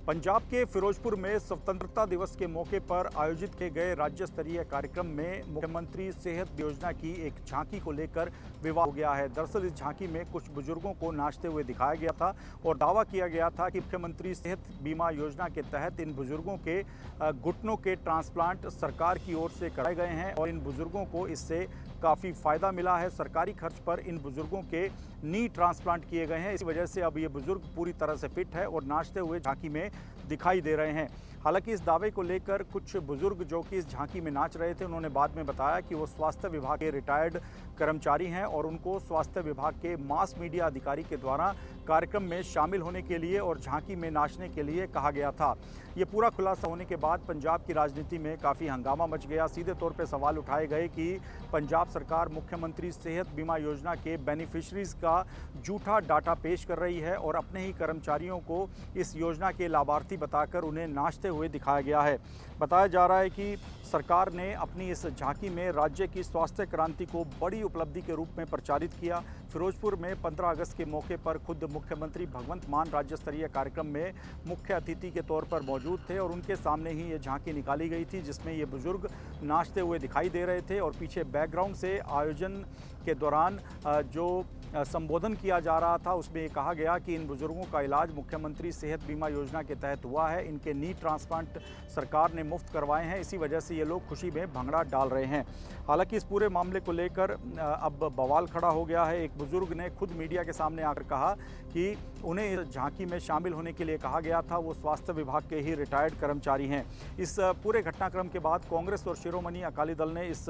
पंजाब के फिरोजपुर में स्वतंत्रता दिवस के मौके पर आयोजित किए गए राज्य स्तरीय कार्यक्रम में मुख्यमंत्री सेहत योजना की एक झांकी को लेकर विवाद हो गया है। दरअसल इस झांकी में कुछ बुजुर्गों को नाचते हुए दिखाया गया था और दावा किया गया था कि मुख्यमंत्री सेहत बीमा योजना के तहत इन बुजुर्गों के घुटनों के ट्रांसप्लांट सरकार की ओर से कराए गए हैं और इन बुजुर्गों को इससे काफ़ी फ़ायदा मिला है। सरकारी खर्च पर इन बुजुर्गों के नी ट्रांसप्लांट किए गए हैं। इसी वजह से अब ये बुजुर्ग पूरी तरह से फिट है और नाचते हुए झांकी में दिखाई दे रहे हैं। हालांकि इस दावे को लेकर कुछ बुजुर्ग जो कि इस झांकी में नाच रहे थे, उन्होंने बाद में बताया कि वो स्वास्थ्य विभाग के रिटायर्ड कर्मचारी हैं और उनको स्वास्थ्य विभाग के मास मीडिया अधिकारी के द्वारा कार्यक्रम में शामिल होने के लिए और झांकी में नाचने के लिए कहा गया था। ये पूरा खुलासा होने के बाद पंजाब की राजनीति में काफ़ी हंगामा मच गया। सीधे तौर पर सवाल उठाए गए कि पंजाब सरकार मुख्यमंत्री सेहत बीमा योजना के बेनिफिशरीज का झूठा डाटा पेश कर रही है और अपने ही कर्मचारियों को इस योजना के लाभार्थी बताकर उन्हें नाचते हुए दिखाया गया है। बताया जा रहा है कि सरकार ने अपनी इस झांकी में राज्य की स्वास्थ्य क्रांति को बड़ी उपलब्धि के रूप में प्रचारित किया। फिरोजपुर में 15 अगस्त के मौके पर खुद मुख्यमंत्री भगवंत मान राज्य स्तरीय कार्यक्रम में मुख्य अतिथि के तौर पर मौजूद थे और उनके सामने ही ये झांकी निकाली गई थी जिसमें ये बुजुर्ग नाचते हुए दिखाई दे रहे थे और पीछे बैकग्राउंड से आयोजन के दौरान जो संबोधन किया जा रहा था उसमें ये कहा गया कि इन बुजुर्गों का इलाज मुख्यमंत्री सेहत बीमा योजना के तहत हुआ है। इनके नी ट्रांसप्लांट सरकार ने मुफ्त करवाए हैं। इसी वजह से ये लोग खुशी में भंगड़ा डाल रहे हैं। हालांकि इस पूरे मामले को लेकर अब बवाल खड़ा हो गया है। एक बुजुर्ग ने खुद मीडिया के सामने आकर कहा कि उन्हें इस झांकी में शामिल होने के लिए कहा गया था। वो स्वास्थ्य विभाग के ही रिटायर्ड कर्मचारी हैं। इस पूरे घटनाक्रम के बाद कांग्रेस और शिरोमणि अकाली दल ने इस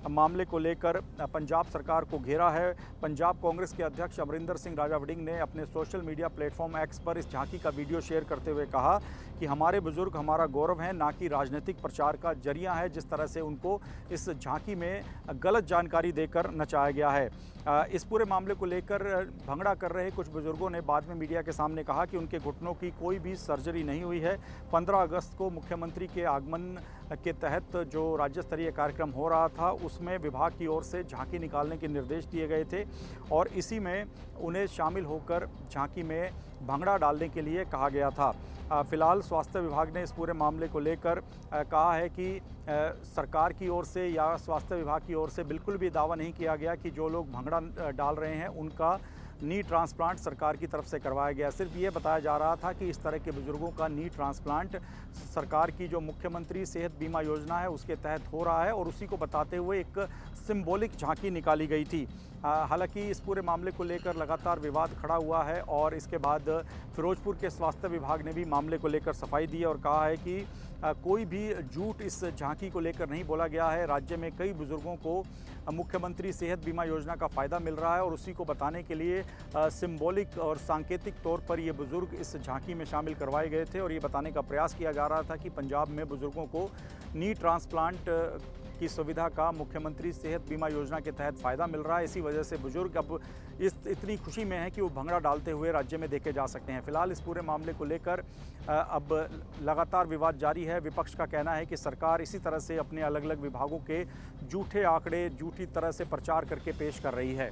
मामले को लेकर पंजाब सरकार को घेरा है। पंजाब कांग्रेस के अध्यक्ष अमरिंदर सिंह राजा वड़िंग ने अपने सोशल मीडिया प्लेटफॉर्म एक्स पर इस झांकी का वीडियो शेयर करते हुए कहा कि हमारे बुजुर्ग हमारा गौरव है, ना कि राजनीतिक प्रचार का जरिया है। जिस तरह से उनको इस झांकी में गलत जानकारी देकर नचाया गया है। इस पूरे मामले को लेकर भंगड़ा कर रहे कुछ बुजुर्गों ने बाद में मीडिया के सामने कहा कि उनके घुटनों की कोई भी सर्जरी नहीं हुई है। 15 अगस्त को मुख्यमंत्री के आगमन के तहत जो राज्य स्तरीय कार्यक्रम हो रहा था उसमें विभाग की ओर से झांकी निकालने के निर्देश दिए गए थे और इसी में उन्हें शामिल होकर झांकी में भंगड़ा डालने के लिए कहा गया था। फिलहाल स्वास्थ्य विभाग ने इस पूरे मामले को लेकर कहा है कि सरकार की ओर से या स्वास्थ्य विभाग की ओर से बिल्कुल भी दावा नहीं किया गया कि जो लोग भंगड़ा डाल रहे हैं उनका नी ट्रांसप्लांट सरकार की तरफ से करवाया गया। सिर्फ ये बताया जा रहा था कि इस तरह के बुजुर्गों का नी ट्रांसप्लांट सरकार की जो मुख्यमंत्री सेहत बीमा योजना है उसके तहत हो रहा है और उसी को बताते हुए एक सिंबॉलिक झांकी निकाली गई थी। हालांकि इस पूरे मामले को लेकर लगातार विवाद खड़ा हुआ है और इसके बाद फिरोजपुर के स्वास्थ्य विभाग ने भी मामले को लेकर सफाई दी और कहा है कि कोई भी झूठ इस झांकी को लेकर नहीं बोला गया है। राज्य में कई बुजुर्गों को मुख्यमंत्री सेहत बीमा योजना का फ़ायदा मिल रहा है और उसी को बताने के लिए सिंबॉलिक और सांकेतिक तौर पर ये बुजुर्ग इस झांकी में शामिल करवाए गए थे और ये बताने का प्रयास किया जा रहा था कि पंजाब में बुजुर्गों को नी ट्रांसप्लांट की सुविधा का मुख्यमंत्री सेहत बीमा योजना के तहत फ़ायदा मिल रहा है। इसी वजह से बुजुर्ग अब इतनी खुशी में है कि वो भंगड़ा डालते हुए राज्य में देखे जा सकते हैं। फिलहाल इस पूरे मामले को लेकर अब लगातार विवाद जारी है। विपक्ष का कहना है कि सरकार इसी तरह से अपने अलग अलग विभागों के झूठे आंकड़े झूठी तरह से प्रचार करके पेश कर रही है।